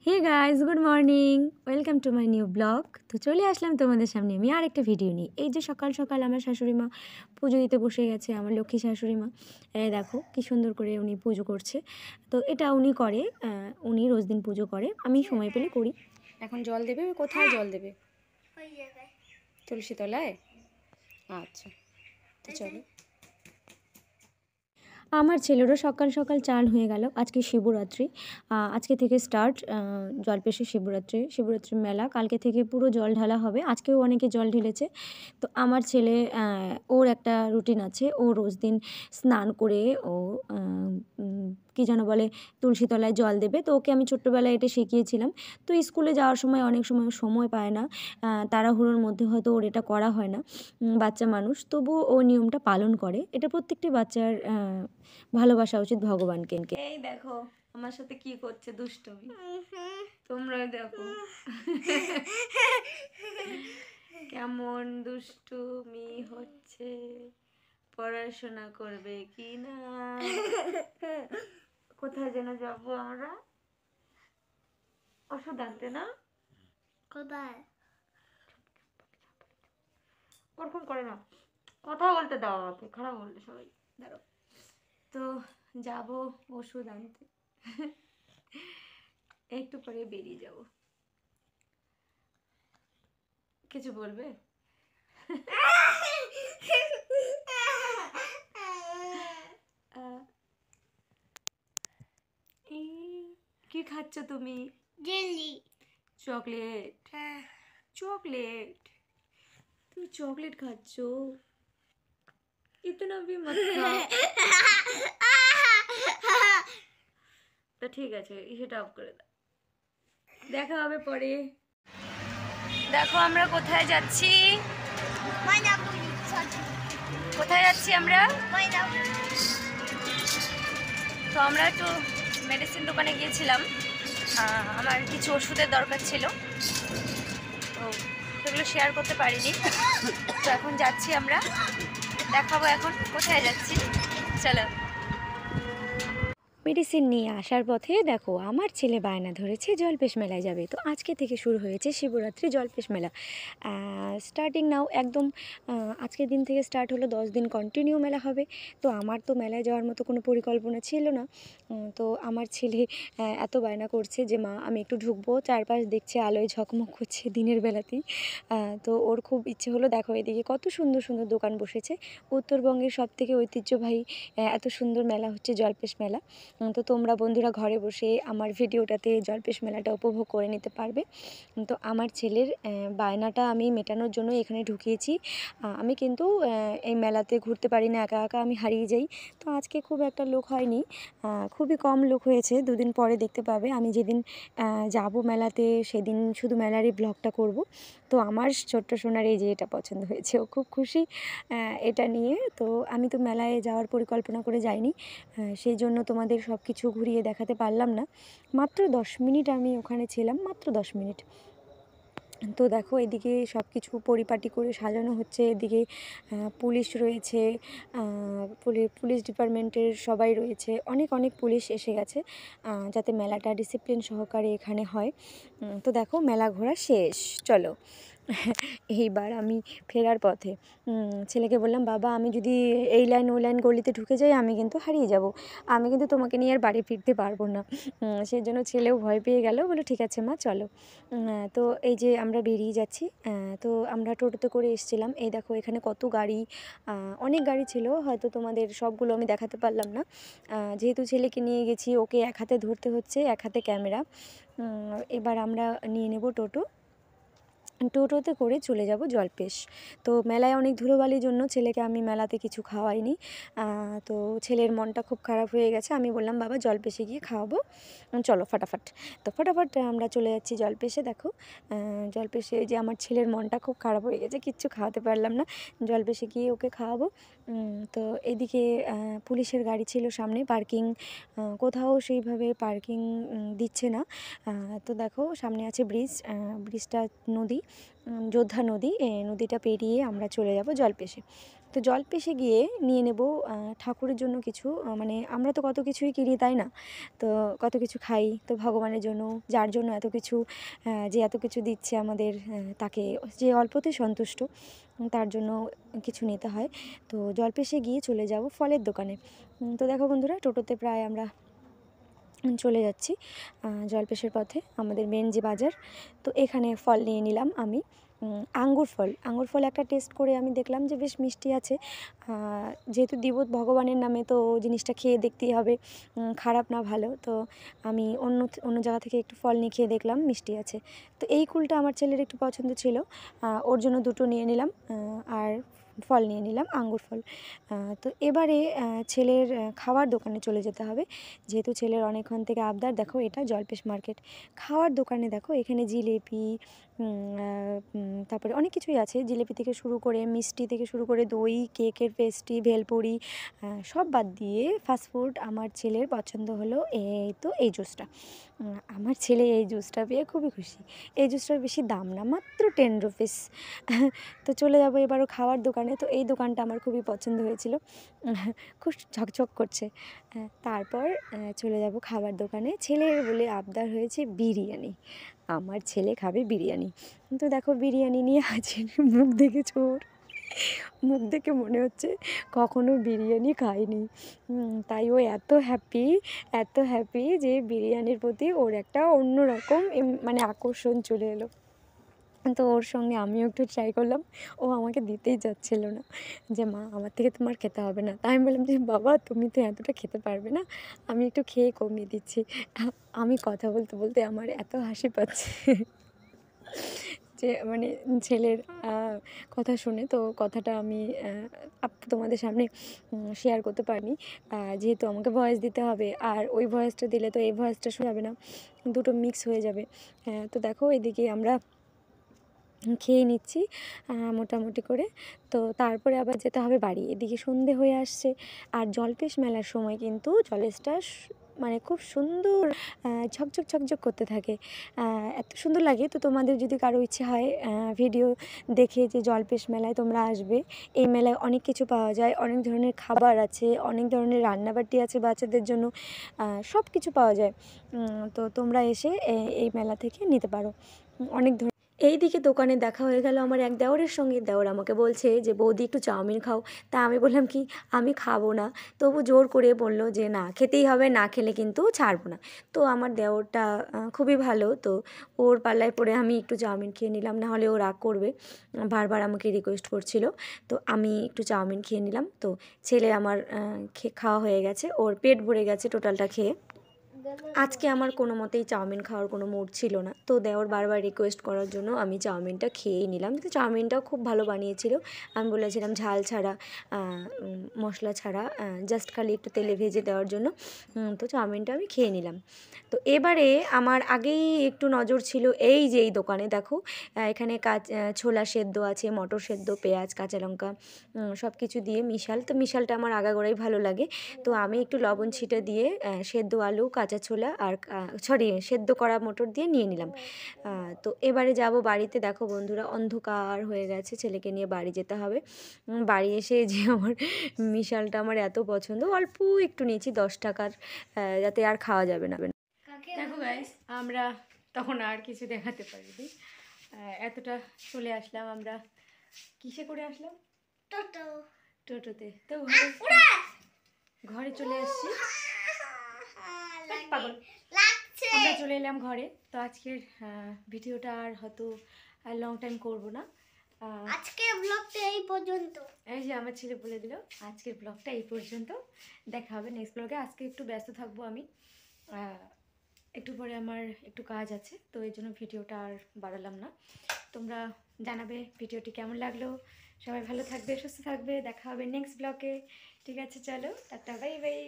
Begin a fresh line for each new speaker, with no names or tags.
Hey guys, good morning, welcome to my new blog. তো চলে আসলাম তোমাদের সামনে আমি আর একটা ভিডিও নিই। এই যে সকাল সকাল আমার শাশুড়ি মা পুজো দিতে বসে গেছে, আমার লক্ষ্মী শাশুড়ি মা। দেখো কি সুন্দর করে উনি পুজো করছে। তো এটা উনি করে, উনি রোজ দিন পুজো করে, আমি সময় পেলে করি। এখন জল দেবে? কোথায় জল দেবে? তুলসী তলায়? আচ্ছা, তো চলো। আমার ছেলেরও সকাল সকাল চান হয়ে গেল। আজকে শিবরাত্রি, আজকে থেকে স্টার্ট জলপেশে শিবরাত্রির মেলা। কালকে থেকে পুরো জল ঢালা হবে, আজকেও অনেকে জল ঢেলেছে। তো আমার ছেলে, ওর একটা রুটিন আছে, ও রোজ দিন স্নান করে ও কী যেন বলে, তুলসী তলায় জল দেবে। তো ওকে আমি ছোট্টবেলায় এটা শিখিয়েছিলাম। তো স্কুলে যাওয়ার সময় অনেক সময় পায় না, তাড়াহুড়োর মধ্যে হয়তো ওর এটা করা হয় না, বাচ্চা মানুষ, তবুও ও নিয়মটা পালন করে। এটা প্রত্যেকটি বাচ্চার ভালোবাসা উচিত ভগবানকে। এই দেখো আমার সাথে কি করছে দুষ্টুমি, তোমরাই দেখো কেমন দুষ্টুমি হচ্ছে, পড়াশোনা করবে কি না। কোথায় যেন যাবো আমরা, ওষুধ আনতে না? কোথায়? ওরকম করে না, কথা বলতে দাও আমাকে, খারাপ বললে সবাই। দাঁড়ো, তো যাব ওষুধ আনতে, একটু পরে বেরিয়ে যাব। কিছু বলবে? কি খাচ্ছ তুমি? জেলি। চকলেট? হ্যাঁ। চকলেট? তুমি চকলেট খাচ্ছ? ইতনা भी मत খাও। তো ঠিক আছে, সেটা অফ করে দাও, দেখা হবে পরে। দেখো আমরা কোথায় যাচ্ছি, কোথায় যাচ্ছি আমরা? তো আমরা একটু মেডিসিন দোকানে গিয়েছিলাম, আমার কিছু ওষুধের দরকার ছিল, তো সেগুলো শেয়ার করতে পারিনি। তো এখন যাচ্ছি আমরা, দেখাবো এখন কোথায় যাচ্ছি, চলো। মেডিসিন নিয়ে আসার পথে দেখো আমার ছেলে বায়না ধরেছে জলপেশ মেলায় যাবে। তো আজকে থেকে শুরু হয়েছে শিবরাত্রি জলপেশ মেলা, স্টার্টিং নাও একদম। আজকের দিন থেকে স্টার্ট হলো, 10 দিন কন্টিনিউ মেলা হবে। তো আমার তো মেলায় যাওয়ার মতো কোনো পরিকল্পনা ছিল না। তো আমার ছেলে এত বায়না করছে যে মা আমি একটু ঢুকবো, চারপাশ দেখছে আলোয় ঝকমক করছে দিনের বেলাতেই। তো ওর খুব ইচ্ছে হলো, দেখো এদিকে কত সুন্দর সুন্দর দোকান বসেছে। উত্তরবঙ্গের সবথেকে ঐতিহ্যবাহী এত সুন্দর মেলা হচ্ছে জলপেশ মেলা। তো তোমরা বন্ধুরা ঘরে বসে আমার ভিডিওটাতে জলপেশ মেলাটা উপভোগ করে নিতে পারবে। তো আমার ছেলের বায়নাটা আমি মেটানোর জন্য এখানে ঢুকিয়েছি। আমি কিন্তু এই মেলাতে ঘুরতে পারি না, একা একা আমি হারিয়ে যাই। তো আজকে খুব একটা লোক হয়নি, খুবই কম লোক হয়েছে। দুদিন পরে দেখতে পাবে, আমি যেদিন যাব মেলাতে সেদিন শুধু মেলারই ব্লগটা করব। তো আমার ছোট্ট সোনার এই যে এটা পছন্দ হয়েছে, ও খুব খুশি এটা নিয়ে। তো আমি তো মেলায় যাওয়ার পরিকল্পনা করে যাইনি, সেই জন্য তোমাদের সব কিছু ঘুরিয়ে দেখাতে পারলাম না। মাত্র 10 মিনিট আমি ওখানে ছিলাম, মাত্র 10 মিনিট। তো দেখো এদিকে সব কিছু পরিপাটি করে সাজানো হচ্ছে, এদিকে পুলিশ রয়েছে, পুলিশ ডিপার্টমেন্টের সবাই রয়েছে, অনেক অনেক পুলিশ এসে গেছে, যাতে মেলাটা ডিসিপ্লিন সহকারে এখানে হয়। তো দেখো মেলা ঘোরা শেষ, চলো। এইবার আমি ফেরার পথে ছেলেকে বললাম, বাবা আমি যদি এই লাইন ওই লাইন গলিতে ঢুকে যাই আমি কিন্তু হারিয়ে যাব, আমি কিন্তু তোমাকে নিয়ে আর বাড়ি ফিরতে পারবো না। সেই জন্য ছেলেও ভয় পেয়ে গেল, বলো ঠিক আছে মা চলো। তো এই যে আমরা বেরিয়ে যাচ্ছি, তো আমরা টোটোতে করে এসেছিলাম। এই দেখো এখানে কত গাড়ি, অনেক গাড়ি ছিল, হয়তো তোমাদের সবগুলো আমি দেখাতে পারলাম না। যেহেতু ছেলেকে নিয়ে গেছি, ওকে এক হাতে ধরতে হচ্ছে, এক হাতে ক্যামেরা। এবার আমরা নিয়ে নেব টোটোতে করে চলে যাব জলপেশ। তো মেলায় অনেক ধুলোবালির জন্য ছেলেকে আমি মেলাতে কিছু খাওয়াইনি। তো ছেলের মনটা খুব খারাপ হয়ে গেছে, আমি বললাম বাবা জলপেশে গিয়ে খাওয়াবো, চলো ফটাফট। তো ফটাফট আমরা চলে যাচ্ছি জলপেশে। দেখো জলপেশে যে আমার ছেলের মনটা খুব খারাপ হয়ে গেছে, কিচ্ছু খাওয়াতে পারলাম না, জলপেশে গিয়ে ওকে খাওয়াবো। তো এদিকে পুলিশের গাড়ি ছিল সামনে, পার্কিং কোথাও সেইভাবে পার্কিং দিচ্ছে না। তো দেখো সামনে আছে ব্রিজটা, নদী, যোদ্ধা নদী, এই নদীটা পেরিয়ে আমরা চলে যাব জলপেশে। তো জলপেশে গিয়ে নিয়ে নেব ঠাকুরের জন্য কিছু, মানে আমরা তো কত কিছুই কিনি তাই না, তো কত কিছু খাই, তো ভগবানের জন্য, যার জন্য এত কিছু, যে এত কিছু দিচ্ছে আমাদের, তাকে, যে অল্পতে সন্তুষ্ট, তার জন্য কিছু নিতে হয়। তো জলপেশে গিয়ে চলে যাব ফলের দোকানে। তো দেখো বন্ধুরা, টোটোতে প্রায় আমরা চলে যাচ্ছি জলপেশের পথে, আমাদের মেন যে বাজার। তো এখানে ফল নিয়ে নিলাম আমি, আঙ্গুর ফল একটা টেস্ট করে আমি দেখলাম যে বেশ মিষ্টি আছে। যেহেতু দিব ভগবানের নামে, তো জিনিসটা খেয়ে দেখতেই হবে খারাপ না ভালো। তো আমি অন্য জায়গা থেকে একটু ফল নিয়ে খেয়ে দেখলাম মিষ্টি আছে। তো এই কুলটা আমার ছেলের একটু পছন্দ ছিল, ওর জন্য দুটো নিয়ে নিলাম, আর ফল নিয়ে নিলাম, আঙ্গুর ফল। তো এবারে ছেলের খাওয়ার দোকানে চলে যেতে হবে, যেহেতু ছেলের অনেকক্ষণ থেকে আবদার। দেখো এটা জলপেশ মার্কেট। খাওয়ার দোকানে দেখো এখানে জিলেপি, তারপরে অনেক কিছুই আছে, জিলেপি থেকে শুরু করে মিষ্টি থেকে শুরু করে দই, কেকের পেস্ট্রি, ভেলপুরি, সব বাদ দিয়ে ফাস্টফুড। আমার ছেলের পছন্দ হলো এই জুসটা। আমার ছেলে এই জুসটা পেয়ে খুবই খুশি। এই জুসটার বেশি দাম না, মাত্র 10 রুপিস। তো চলে যাবো এবারও খাওয়ার দোকানে। তো এই দোকানটা আমার খুবই পছন্দ হয়েছিল, খুব ঝকঝক করছে। তারপর চলে যাব খাবার দোকানে। ছেলের বলে আবদার হয়েছে বিরিয়ানি, আমার ছেলে খাবে বিরিয়ানি। তো দেখো বিরিয়ানি নিয়ে আছে, মুখ দেখে চোর, মুখ দেখে মনে হচ্ছে কখনো বিরিয়ানি খায়নি। তাই ও এত হ্যাপি যে বিরিয়ানির প্রতি ওর একটা অন্যরকম মানে আকর্ষণ চলে এলো। তো ওর সঙ্গে আমিও একটু ট্রাই করলাম, ও আমাকে দিতেই চাচ্ছিল না, যে মা আমার থেকে তোমার খেতে হবে না। তাই আমি বললাম যে বাবা তুমি তো এতটা খেতে পারবে না, আমি একটু খেয়ে কমিয়ে দিচ্ছি। আমি কথা বলতে বলতে আমার এত হাসি পাচ্ছে যে মানে ছেলের কথা শুনে। তো কথাটা আমি তোমাদের সামনে শেয়ার করতে পারিনি, যেহেতু আমাকে ভয়েস দিতে হবে, আর ওই ভয়েসটা দিলে তো এই ভয়েসটা শোনা যাবে না, দুটো মিক্স হয়ে যাবে। তো দেখো এদিকে আমরা খেয়ে নিচ্ছি মোটামুটি করে। তো তারপরে আবার যেতে হবে বাড়ি, এদিকে সন্ধে হয়ে আসছে। আর জলপেশ মেলার সময় কিন্তু জলেশটা মানে খুব সুন্দর ঝকঝক ঝকঝক করতে থাকে, এত সুন্দর লাগে। তো তোমাদের যদি কারো ইচ্ছে হয় ভিডিও দেখে যে জলপেশ মেলায় তোমরা আসবে, এই মেলায় অনেক কিছু পাওয়া যায়, অনেক ধরনের খাবার আছে, অনেক ধরনের রান্নাবাটি আছে বাচ্চাদের জন্য, সব কিছু পাওয়া যায়। তো তোমরা এসে এই মেলা থেকে নিতে পারো অনেক ধরনের। এইদিকে দোকানে দেখা হয়ে গেল আমার এক দেওরের সঙ্গে। দেওর আমাকে বলছে যে বৌদি একটু চাউমিন খাও। তা আমি বললাম কি আমি খাবো না, তবু জোর করে বললো যে না খেতেই হবে, না খেলে কিন্তু ছাড়বো না। তো আমার দেওরটা খুবই ভালো, তো ওর পাল্লায় পড়ে আমি একটু চাউমিন খেয়ে নিলাম, না হলে ও রাগ করবে, বারবার আমাকে রিকোয়েস্ট করছিল। তো আমি একটু চাউমিন খেয়ে নিলাম। তো ছেলে আমার খাওয়া হয়ে গেছে, ওর পেট ভরে গেছে টোটালটা খেয়ে। আজকে আমার কোনো মতেই চাউমিন খাওয়ার কোনো মুড ছিল না, তো দেওর বারবার রিকোয়েস্ট করার জন্য আমি চাউমিনটা খেয়েই নিলাম। তো চাউমিনটাও খুব ভালো বানিয়েছিল, আমি বলেছিলাম ঝাল ছাড়া, মশলা ছাড়া, জাস্ট খালি একটু তেলে ভেজে দেওয়ার জন্য। তো চাউমিনটা আমি খেয়ে নিলাম। তো এবারে আমার আগেই একটু নজর ছিল এই যে এই দোকানে দেখো, এখানে ছোলা সেদ্ধ আছে, মটর সেদ্ধ, পেঁয়াজ, কাঁচা লঙ্কা, সব কিছু দিয়ে মিশাল। তো মিশালটা আমার আগাগোড়াই ভালো লাগে। তো আমি একটু লবণ ছিটে দিয়ে সেদ্ধ আলু, কাঁচা ছোলা আর সেদ্ধ করা মটর দিয়ে নিয়ে নিলাম। তো এবারে যাব বাড়িতে। দেখো বন্ধুরা অন্ধকার হয়ে গেছে, ছেলেকে নিয়ে বাড়ি যেতে হবে। বাড়ি এসে যে আমার মিশালটা আমার এত পছন্দ, অল্প একটু নিয়েছি 10 টাকার, যাতে আর খাওয়া যাবে না। দেখো গাইস, আমরা তখন আর কিছু দেখাতে পারিনি, এতটা চলে আসলাম আমরা। কিসে করে আসলাম? টোটোতে। তো ঘরে চলে আসছি, পাগল আমরা চলে এলাম ঘরে। তো আজকের ভিডিওটা আর হয়তো লং টাইম করব না,
আজকের ব্লগটা এই পর্যন্ত।
এই যে আমার ছেলে বলে দিল আজকের ব্লগটা এই পর্যন্ত, দেখা হবে নেক্সট ব্লগে। আজকে একটু ব্যস্ত থাকবো আমি, একটু পরে আমার একটু কাজ আছে, তো এই জন্য ভিডিওটা আর বাড়ালাম না। তোমরা জানাবে ভিডিওটি কেমন লাগলো। সবাই ভালো থাকবে, সুস্থ থাকবে, দেখা হবে নেক্সট ব্লগে। ঠিক আছে, চলো টাটা, বাই বাই।